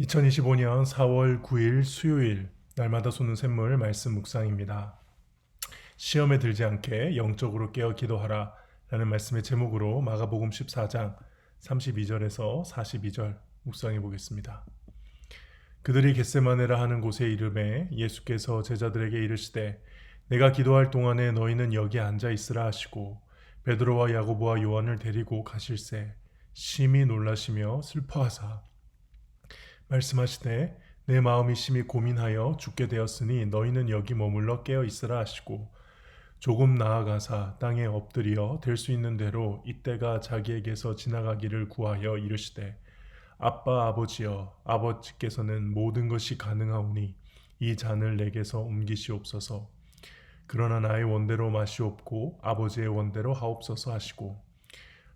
2025년 4월 9일 수요일 날마다 솟는 샘물 말씀 묵상입니다. 시험에 들지 않게 영적으로 깨어 기도하라 라는 말씀의 제목으로 마가복음 14장 32절에서 42절 묵상해 보겠습니다. 그들이 겟세마네라 하는 곳에 이르매 예수께서 제자들에게 이르시되 내가 기도할 동안에 너희는 여기 앉아 있으라 하시고 베드로와 야고보와 요한을 데리고 가실새 심히 놀라시며 슬퍼하사 말씀하시되 내 마음이 심히 고민하여 죽게 되었으니 너희는 여기 머물러 깨어 있으라 하시고 조금 나아가사 땅에 엎드려 될 수 있는 대로 이때가 자기에게서 지나가기를 구하여 이르시되 아빠 아버지여 아버지께서는 모든 것이 가능하오니 이 잔을 내게서 옮기시옵소서. 그러나 나의 원대로 마시옵고 아버지의 원대로 하옵소서 하시고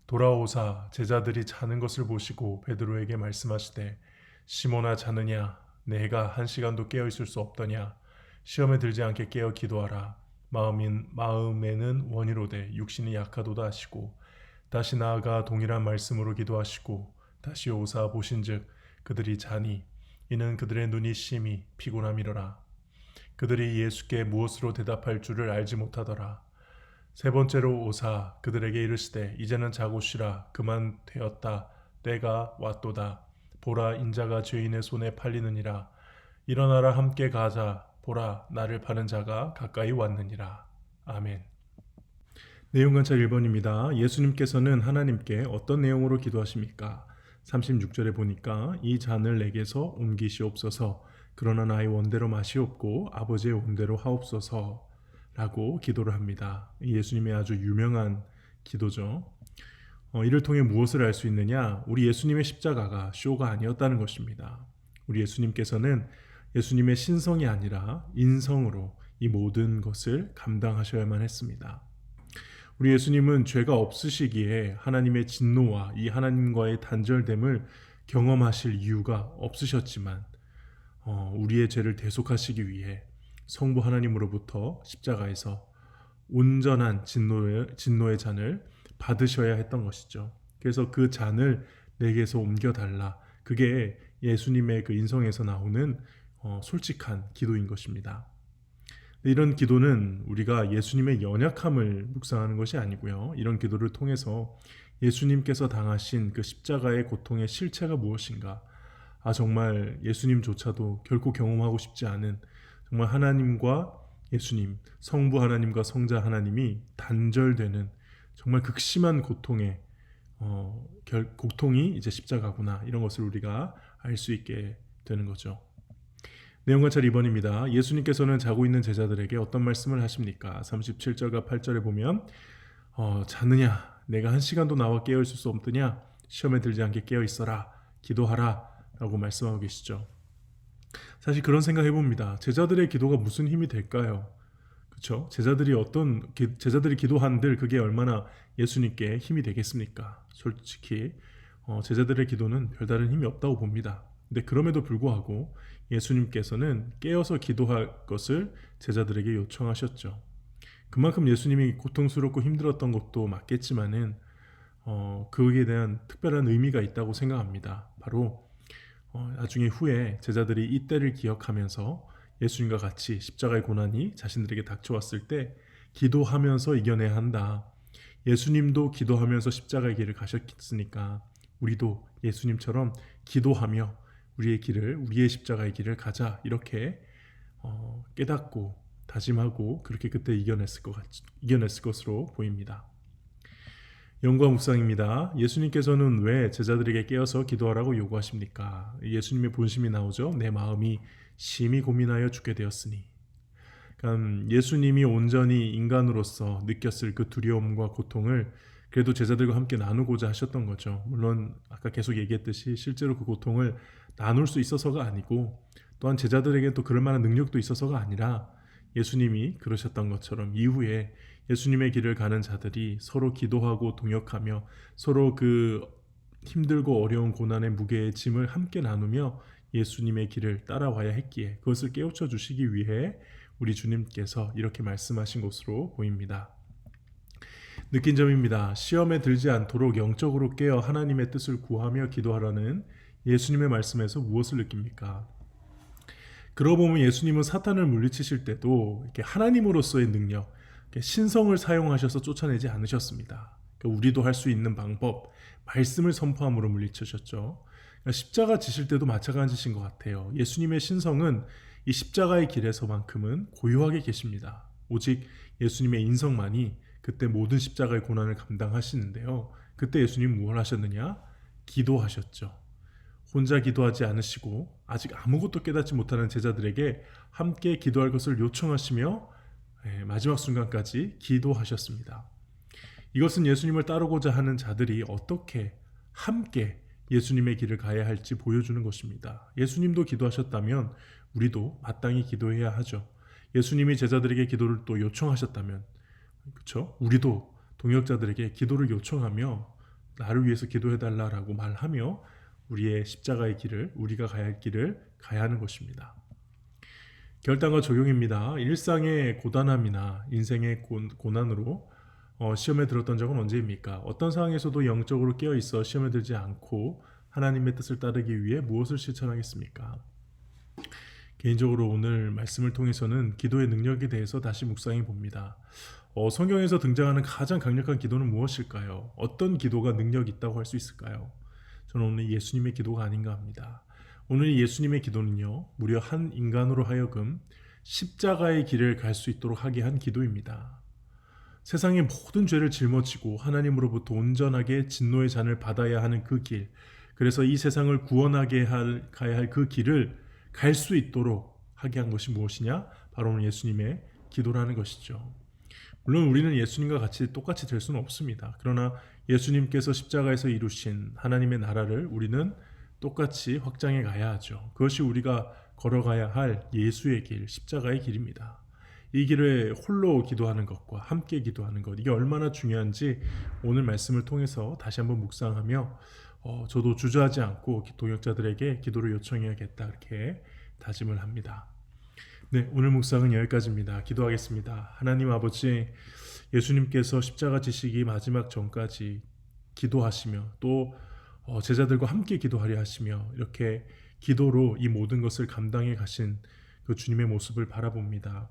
돌아오사 제자들이 자는 것을 보시고 베드로에게 말씀하시되 시몬아 자느냐 내가 한 시간도 깨어 있을 수 없더냐 시험에 들지 않게 깨어 기도하라 마음에는 원이로되 육신이 약하도다 하시고 다시 나아가 동일한 말씀으로 기도하시고 다시 오사 보신즉 그들이 자니 이는 그들의 눈이 심히 피곤함이로라. 그들이 예수께 무엇으로 대답할 줄을 알지 못하더라. 세 번째로 오사 그들에게 이르시되 이제는 자고 쉬라 그만 되었다 때가 왔도다. 보라 인자가 죄인의 손에 팔리느니라. 일어나라 함께 가자. 보라 나를 파는 자가 가까이 왔느니라. 아멘. 내용 관찰 1번입니다. 예수님께서는 하나님께 어떤 내용으로 기도하십니까? 36절에 보니까 이 잔을 내게서 옮기시옵소서. 그러나 나의 원대로 마시옵고 아버지의 원대로 하옵소서 라고 기도를 합니다. 예수님의 아주 유명한 기도죠. 이를 통해 무엇을 알 수 있느냐? 우리 예수님의 십자가가 쇼가 아니었다는 것입니다. 우리 예수님께서는 예수님의 신성이 아니라 인성으로 이 모든 것을 감당하셔야만 했습니다. 우리 예수님은 죄가 없으시기에 하나님의 진노와 이 하나님과의 단절됨을 경험하실 이유가 없으셨지만 우리의 죄를 대속하시기 위해 성부 하나님으로부터 십자가에서 온전한 진노의 잔을 받으셔야 했던 것이죠. 그래서 그 잔을 내게서 옮겨달라. 그게 예수님의 그 인성에서 나오는 솔직한 기도인 것입니다. 이런 기도는 우리가 예수님의 연약함을 묵상하는 것이 아니고요. 이런 기도를 통해서 예수님께서 당하신 그 십자가의 고통의 실체가 무엇인가? 정말 예수님조차도 결코 경험하고 싶지 않은 정말 하나님과 예수님, 성부 하나님과 성자 하나님이 단절되는 정말 극심한 고통이 이제 십자가구나 이런 것을 우리가 알 수 있게 되는 거죠. 내용 관찰 2번입니다. 예수님께서는 자고 있는 제자들에게 어떤 말씀을 하십니까? 37절과 8절에 보면 자느냐 내가 한 시간도 나와 깨어 있을 수 없느냐 시험에 들지 않게 깨어 있어라 기도하라 라고 말씀하고 계시죠. 사실 그런 생각 해봅니다. 제자들의 기도가 무슨 힘이 될까요? 그렇죠? 제자들이 기도한들 그게 얼마나 예수님께 힘이 되겠습니까? 솔직히 제자들의 기도는 별다른 힘이 없다고 봅니다. 근데 그럼에도 불구하고 예수님께서는 깨어서 기도할 것을 제자들에게 요청하셨죠. 그만큼 예수님이 고통스럽고 힘들었던 것도 맞겠지만은 그에 대한 특별한 의미가 있다고 생각합니다. 바로 나중에 후에 제자들이 이때를 기억하면서 예수님과 같이 십자가의 고난이 자신들에게 닥쳐왔을 때 기도하면서 이겨내야 한다. 예수님도 기도하면서 십자가의 길을 가셨으니까 우리도 예수님처럼 기도하며 우리의 십자가의 길을 가자 이렇게 깨닫고 다짐하고 그렇게 그때 이겨냈을 것으로 보입니다. 영과 묵상입니다. 예수님께서는 왜 제자들에게 깨어서 기도하라고 요구하십니까? 예수님의 본심이 나오죠. 내 마음이 심히 고민하여 죽게 되었으니. 그러니까 예수님이 온전히 인간으로서 느꼈을 그 두려움과 고통을 그래도 제자들과 함께 나누고자 하셨던 거죠. 물론 아까 계속 얘기했듯이 실제로 그 고통을 나눌 수 있어서가 아니고 또한 제자들에게 또 그럴 만한 능력도 있어서가 아니라 예수님이 그러셨던 것처럼 이후에 예수님의 길을 가는 자들이 서로 기도하고 동역하며 서로 그 힘들고 어려운 고난의 무게의 짐을 함께 나누며 예수님의 길을 따라와야 했기에 그것을 깨우쳐 주시기 위해 우리 주님께서 이렇게 말씀하신 것으로 보입니다. 느낀 점입니다. 시험에 들지 않도록 영적으로 깨어 하나님의 뜻을 구하며 기도하라는 예수님의 말씀에서 무엇을 느낍니까? 그러고 보면 예수님은 사탄을 물리치실 때도 이렇게 하나님으로서의 능력, 이렇게 신성을 사용하셔서 쫓아내지 않으셨습니다. 그러니까 우리도 할 수 있는 방법, 말씀을 선포함으로 물리치셨죠. 그러니까 십자가 지실 때도 마찬가지신 것 같아요. 예수님의 신성은 이 십자가의 길에서만큼은 고요하게 계십니다. 오직 예수님의 인성만이 그때 모든 십자가의 고난을 감당하시는데요. 그때 예수님 무엇을 하셨느냐? 기도하셨죠. 혼자 기도하지 않으시고 아직 아무것도 깨닫지 못하는 제자들에게 함께 기도할 것을 요청하시며 마지막 순간까지 기도하셨습니다. 이것은 예수님을 따르고자 하는 자들이 어떻게 함께 예수님의 길을 가야 할지 보여주는 것입니다. 예수님도 기도하셨다면 우리도 마땅히 기도해야 하죠. 예수님이 제자들에게 기도를 또 요청하셨다면, 그렇죠? 우리도 동역자들에게 기도를 요청하며 나를 위해서 기도해달라고 말하며 우리의 십자가의 길을, 우리가 가야 할 길을 가야 하는 것입니다. 결단과 적용입니다. 일상의 고단함이나 인생의 고난으로 시험에 들었던 적은 언제입니까? 어떤 상황에서도 영적으로 깨어있어 시험에 들지 않고 하나님의 뜻을 따르기 위해 무엇을 실천하겠습니까? 개인적으로 오늘 말씀을 통해서는 기도의 능력에 대해서 다시 묵상해 봅니다. 성경에서 등장하는 가장 강력한 기도는 무엇일까요? 어떤 기도가 능력이 있다고 할 수 있을까요? 저는 오늘 예수님의 기도가 아닌가 합니다. 오늘 예수님의 기도는요, 무려 한 인간으로 하여금 십자가의 길을 갈 수 있도록 하게 한 기도입니다. 세상의 모든 죄를 짊어지고 하나님으로부터 온전하게 진노의 잔을 받아야 하는 그 길, 그래서 이 세상을 구원하게 가야 할 그 길을 갈 수 있도록 하게 한 것이 무엇이냐? 바로 오늘 예수님의 기도라는 것이죠. 물론 우리는 예수님과 같이 똑같이 될 수는 없습니다. 그러나 예수님께서 십자가에서 이루신 하나님의 나라를 우리는 똑같이 확장해 가야 하죠. 그것이 우리가 걸어가야 할 예수의 길, 십자가의 길입니다. 이 길을 홀로 기도하는 것과 함께 기도하는 것, 이게 얼마나 중요한지 오늘 말씀을 통해서 다시 한번 묵상하며 저도 주저하지 않고 동역자들에게 기도를 요청해야겠다, 이렇게 다짐을 합니다. 네, 오늘 묵상은 여기까지입니다. 기도하겠습니다. 하나님 아버지, 예수님께서 십자가 지시기 마지막 전까지 기도하시며 또 제자들과 함께 기도하려 하시며 이렇게 기도로 이 모든 것을 감당해 가신 그 주님의 모습을 바라봅니다.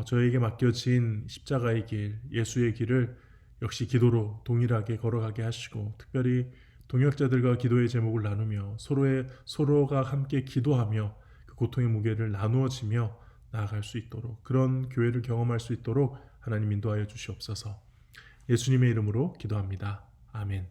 저에게 맡겨진 십자가의 길, 예수의 길을 역시 기도로 동일하게 걸어가게 하시고, 특별히 동역자들과 기도의 제목을 나누며 서로가 함께 기도하며 그 고통의 무게를 나누어지며 나아갈 수 있도록, 그런 교회를 경험할 수 있도록 하나님 인도하여 주시옵소서. 예수님의 이름으로 기도합니다. 아멘.